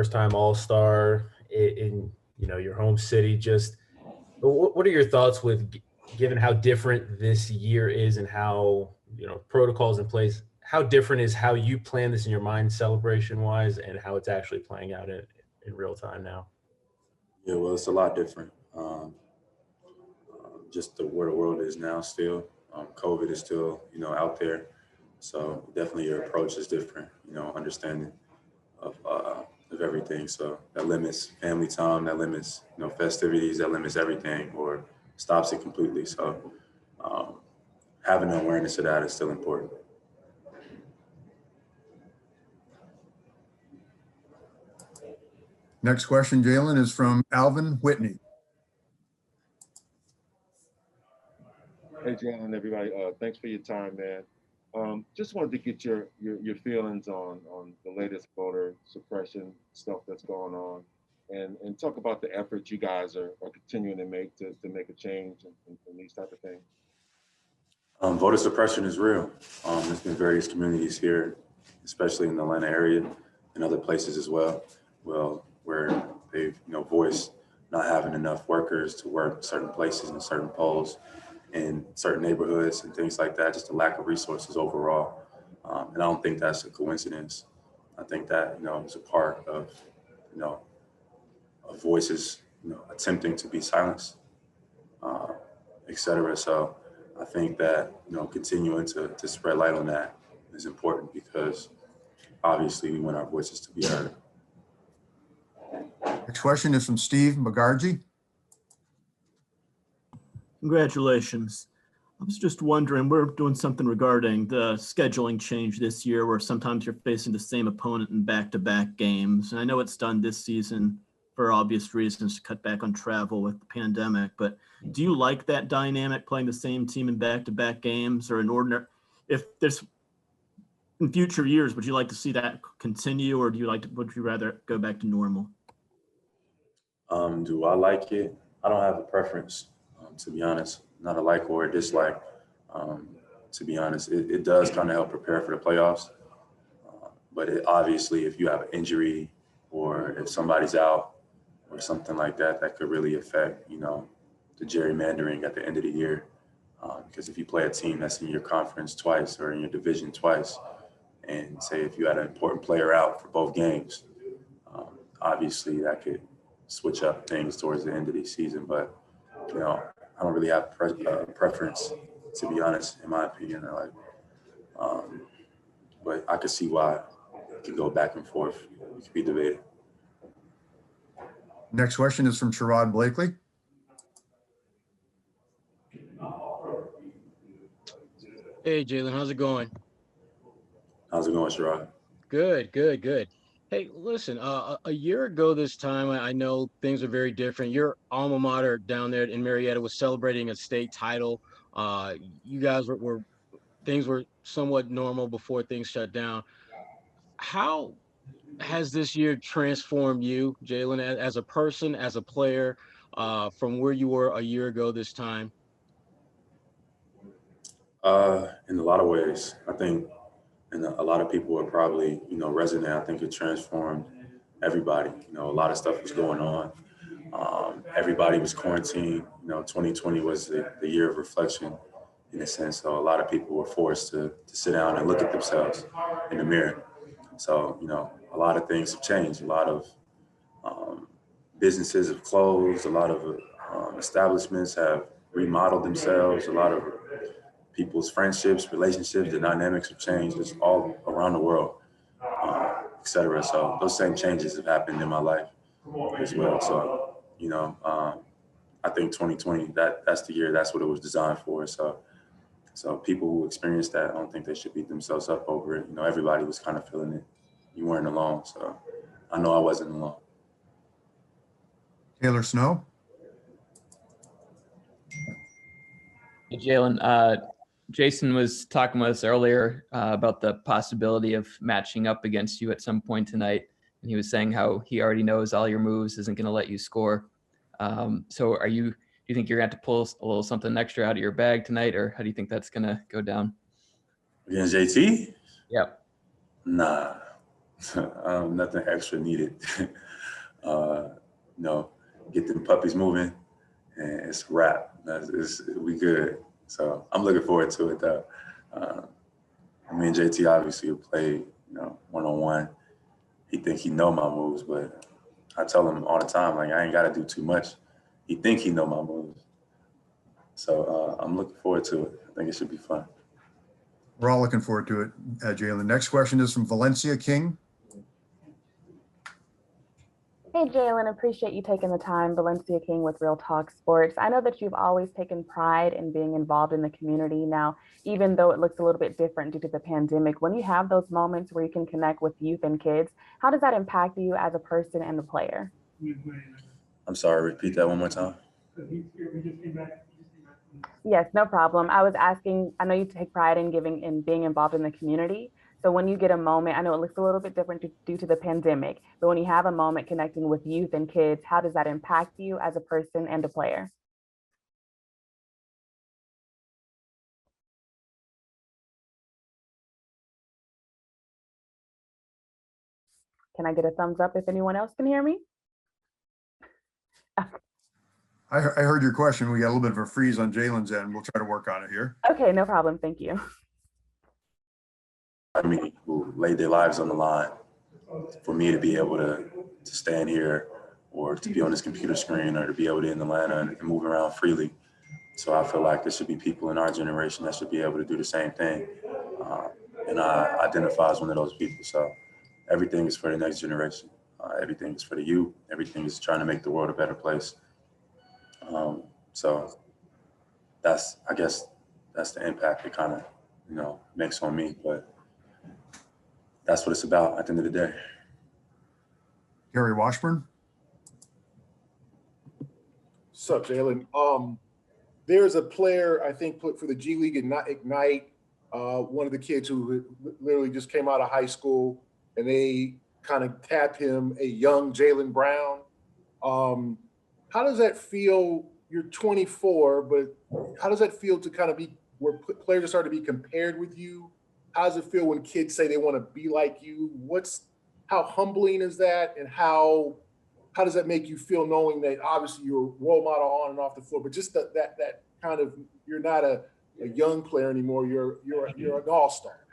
first-time All-Star in your home city. Just what are your thoughts with given how different this year is and how protocols in place? How different is how you plan this in your mind, celebration-wise, and how it's actually playing out in real time now? Yeah, well, it's a lot different. Just where the world is now still. COVID is still, out there. So definitely your approach is different, understanding of everything. So that limits family time, that limits, festivities, that limits everything or stops it completely. So having an awareness of that is still important. Next question, Jaylen, is from Alvin Whitney. Hey, Jaylen, everybody. Thanks for your time, man. Just wanted to get your feelings on the latest voter suppression stuff that's going on, and talk about the efforts you guys are continuing to make to make a change in these type of things. Voter suppression is real. There's been various communities here, especially in the Atlanta area and other places as well. Where they've voiced not having enough workers to work certain places and certain polls in certain neighborhoods and things like that, just a lack of resources overall. And I don't think that's a coincidence. I think that, is a part of, of voices, attempting to be silenced, et cetera. So I think that, continuing to spread light on that is important because obviously we want our voices to be heard. Next question is from Steve McGargy. Congratulations. I was just wondering, we're doing something regarding the scheduling change this year where sometimes you're facing the same opponent in back-to-back games. And I know it's done this season for obvious reasons to cut back on travel with the pandemic, but do you like that dynamic, playing the same team in back-to-back games? Or if there's in future years, would you like to see that continue, or would you rather go back to normal? Do I like it? I don't have a preference, to be honest. Not a like or a dislike. To be honest, it does kind of help prepare for the playoffs. But obviously, if you have an injury or if somebody's out or something like that, that could really affect, the gerrymandering at the end of the year. Because if you play a team that's in your conference twice or in your division twice, and say if you had an important player out for both games, obviously that could switch up things towards the end of the season. But, I don't really have preference, to be honest, in my opinion. But I could see why it could go back and forth. It could be debated. Next question is from Sherrod Blakely. Hey, Jaylen, how's it going? How's it going, Sherrod? Good. Hey, listen, a year ago this time, I know things are very different. Your alma mater down there in Marietta was celebrating a state title. You guys things were somewhat normal before things shut down. How has this year transformed you, Jaylen, as a person, as a player, from where you were a year ago this time? In a lot of ways, I think, and a lot of people are probably, resonate. I think it transformed everybody. A lot of stuff was going on. Everybody was quarantined. 2020 was the year of reflection, in a sense. So a lot of people were forced to sit down and look at themselves in the mirror. So, a lot of things have changed. A lot of businesses have closed. A lot of establishments have remodeled themselves. A lot of people's friendships, relationships, the dynamics have changed. It's all around the world, et cetera. So those same changes have happened in my life as well. So, I think 2020, that's the year, that's what it was designed for. So people who experienced that, I don't think they should beat themselves up over it. Everybody was kind of feeling it. You weren't alone. So I know I wasn't alone. Taylor Snow. Hey, Jaylen, Jayson was talking with us earlier about the possibility of matching up against you at some point tonight. And he was saying how he already knows all your moves, isn't going to let you score. So do you think you're going to have to pull a little something extra out of your bag tonight, or how do you think that's going to go down? Against JT? Yep. Nah, Nothing extra needed. Get them puppies moving, and it's a wrap. We good. So I'm looking forward to it, though. Me and JT obviously have played, one-on-one. He think he know my moves, but I tell him all the time, like, I ain't got to do too much. He think he know my moves. So I'm looking forward to it. I think it should be fun. We're all looking forward to it, Jaylen. Next question is from Valencia King. Hey, Jaylen, appreciate you taking the time. Valencia King with Real Talk Sports. I know that you've always taken pride in being involved in the community. Now, even though it looks a little bit different due to the pandemic, when you have those moments where you can connect with youth and kids, how does that impact you as a person and a player? I'm sorry, repeat that one more time. Yes, no problem. I was asking, I know you take pride in being involved in the community. So when you get a moment, I know it looks a little bit different due to the pandemic, but when you have a moment connecting with youth and kids, how does that impact you as a person and a player? Can I get a thumbs up if anyone else can hear me? I heard your question. We got a little bit of a freeze on Jaylen's end. We'll try to work on it here. Okay, no problem. Thank you. Who laid their lives on the line for me to be able to stand here or to be on this computer screen or to be able to in Atlanta and move around freely. So I feel like there should be people in our generation that should be able to do the same thing. And I identify as one of those people. So everything is for the next generation. Everything is for the youth. Everything is trying to make the world a better place. So I guess that's the impact it kind of, makes on me. But that's what it's about at the end of the day. Gary Washburn. What's up, Jaylen? There's a player, I think, put for the G League Ignite, one of the kids who literally just came out of high school, and they kind of tapped him, a young Jaylen Brown. How does that feel? You're 24, but how does that feel to kind of be where players are starting to be compared with you? How does it feel when kids say they want to be like you? How humbling is that, and how does that make you feel, knowing that obviously you're a role model on and off the floor, but just that kind of, you're not a young player anymore. You're an all-star.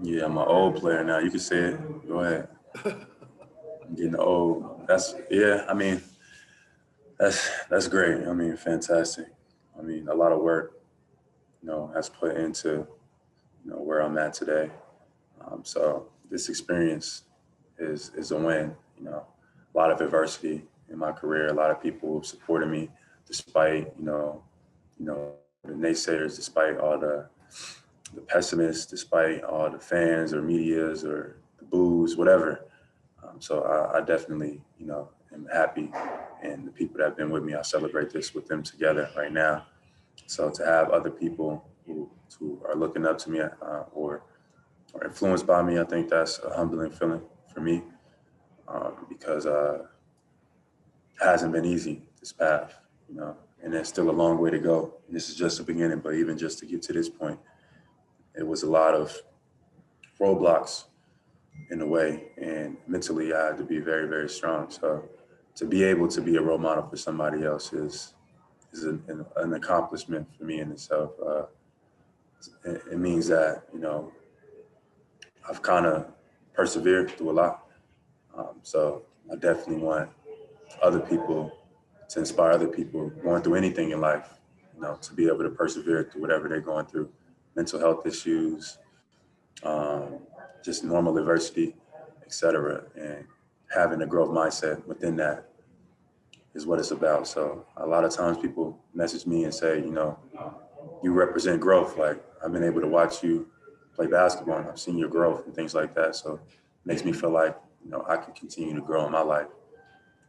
Yeah, I'm an old player now. You can say it. Go ahead. I'm getting old. That's great. Fantastic. A lot of work, has put into, where I'm at today. So this experience is a win. A lot of adversity in my career. A lot of people who've supported me despite, the naysayers, despite all the pessimists, despite all the fans or medias or the boos, whatever. So I definitely, am happy. And the people that have been with me, I celebrate this with them together right now. So to have other people who are looking up to me or influenced by me, I think that's a humbling feeling for me, because it hasn't been easy, this path, and there's still a long way to go. This is just the beginning, but even just to get to this point, it was a lot of roadblocks in a way, and mentally I had to be very, very strong. So to be able to be a role model for somebody else is an accomplishment for me in itself. It means that, I've kind of persevered through a lot. So I definitely want other people to inspire other people going through anything in life, to be able to persevere through whatever they're going through, mental health issues, just normal adversity, etc. And having a growth mindset within that is what it's about. So a lot of times people message me and say, you represent growth. Like, I've been able to watch you play basketball and I've seen your growth and things like that. So it makes me feel like, I can continue to grow in my life.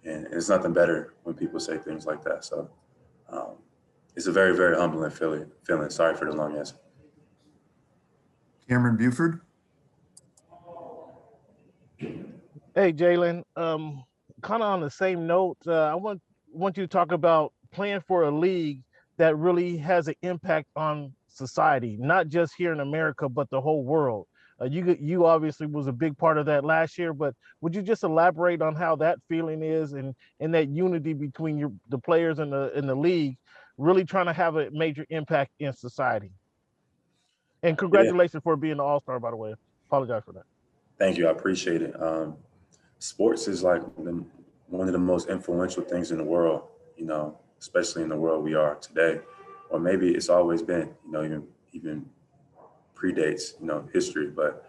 And it's nothing better when people say things like that. So it's a very, very humbling feeling. Sorry for the long answer. Cameron Buford. Hey, Jaylen. Kind of on the same note, I want you to talk about playing for a league that really has an impact on society, not just here in America, but the whole world. You obviously was a big part of that last year, but would you just elaborate on how that feeling is and that unity between the players in the league, really trying to have a major impact in society? And Yeah, congratulations for being an All-Star, by the way. Apologize for that. thank you. I appreciate it. Sports is like one of the most influential things in the world, especially in the world we are today, or maybe it's always been, even predates, history, but,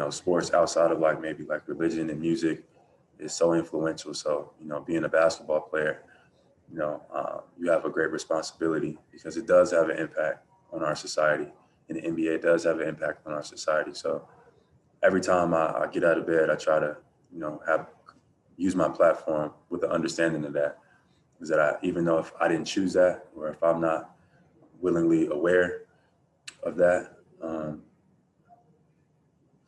sports outside of maybe religion and music is so influential. So, being a basketball player, you have a great responsibility because it does have an impact on our society, and the NBA does have an impact on our society. So every time I get out of bed, I try to, use my platform with the understanding of that, is that even though if I didn't choose that, or if I'm not willingly aware of that,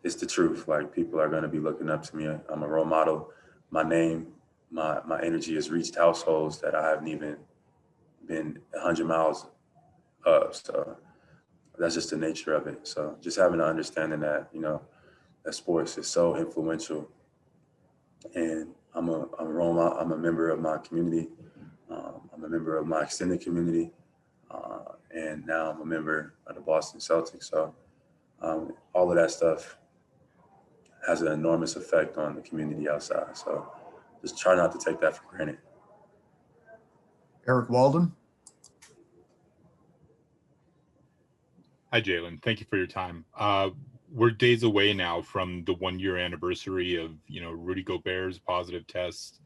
it's the truth. Like, people are going to be looking up to me. I'm a role model. My name, my energy has reached households that I haven't even been 100 miles up. So that's just the nature of it. So just having an understanding that, that sports is so influential, and I'm a role model. I'm a member of my community. I'm a member of my extended community. And now I'm a member of the Boston Celtics. So all of that stuff has an enormous effect on the community outside. So just try not to take that for granted. Eric Walden. Hi, Jaylen. Thank you for your time. We're days away now from the 1-year anniversary of, Rudy Gobert's positive test,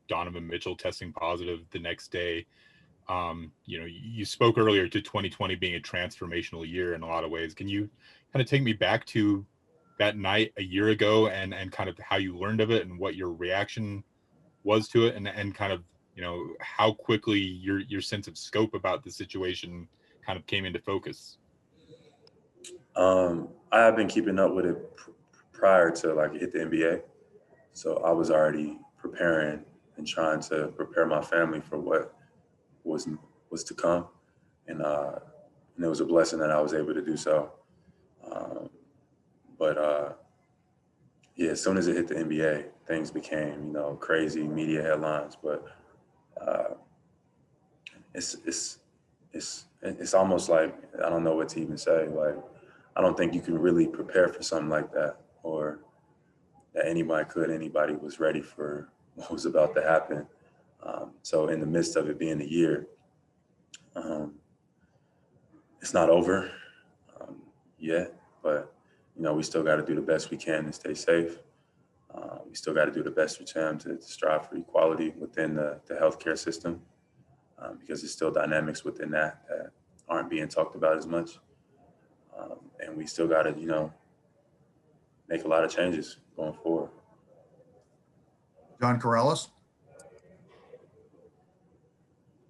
Donovan Mitchell testing positive the next day. You spoke earlier to 2020 being a transformational year in a lot of ways. Can you kind of take me back to that night a year ago and kind of how you learned of it and what your reaction was to it, and kind of, how quickly your sense of scope about the situation kind of came into focus? I have been keeping up with it prior to hit the NBA. So I was already preparing and trying to prepare my family for what was to come. And it was a blessing that I was able to do so. Yeah, as soon as it hit the NBA, things became, crazy media headlines. But it's almost like, I don't know what to even say. I don't think you can really prepare for something like that, or that anybody was ready for what was about to happen. So in the midst of it being a year, it's not over yet, but we still got to do the best we can to stay safe. We still got to do the best we can to strive for equality within the healthcare system, because there's still dynamics within that aren't being talked about as much. And we still got to, make a lot of changes going forward. John Corrales.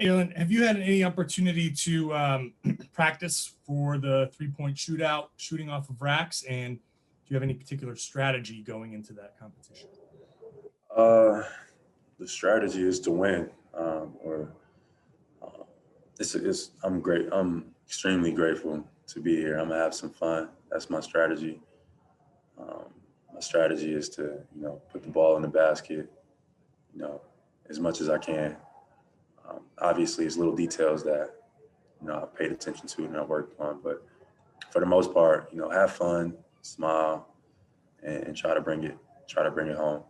Jaylen, have you had any opportunity to practice for the 3-point shootout, shooting off of racks? And do you have any particular strategy going into that competition? The strategy is to win, I'm great. I'm extremely grateful to be here. I'm gonna have some fun. That's my strategy. My strategy is to, put the ball in the basket, as much as I can. Obviously, it's little details that, I've paid attention to and I worked on, but for the most part, have fun, smile, and try to bring it home.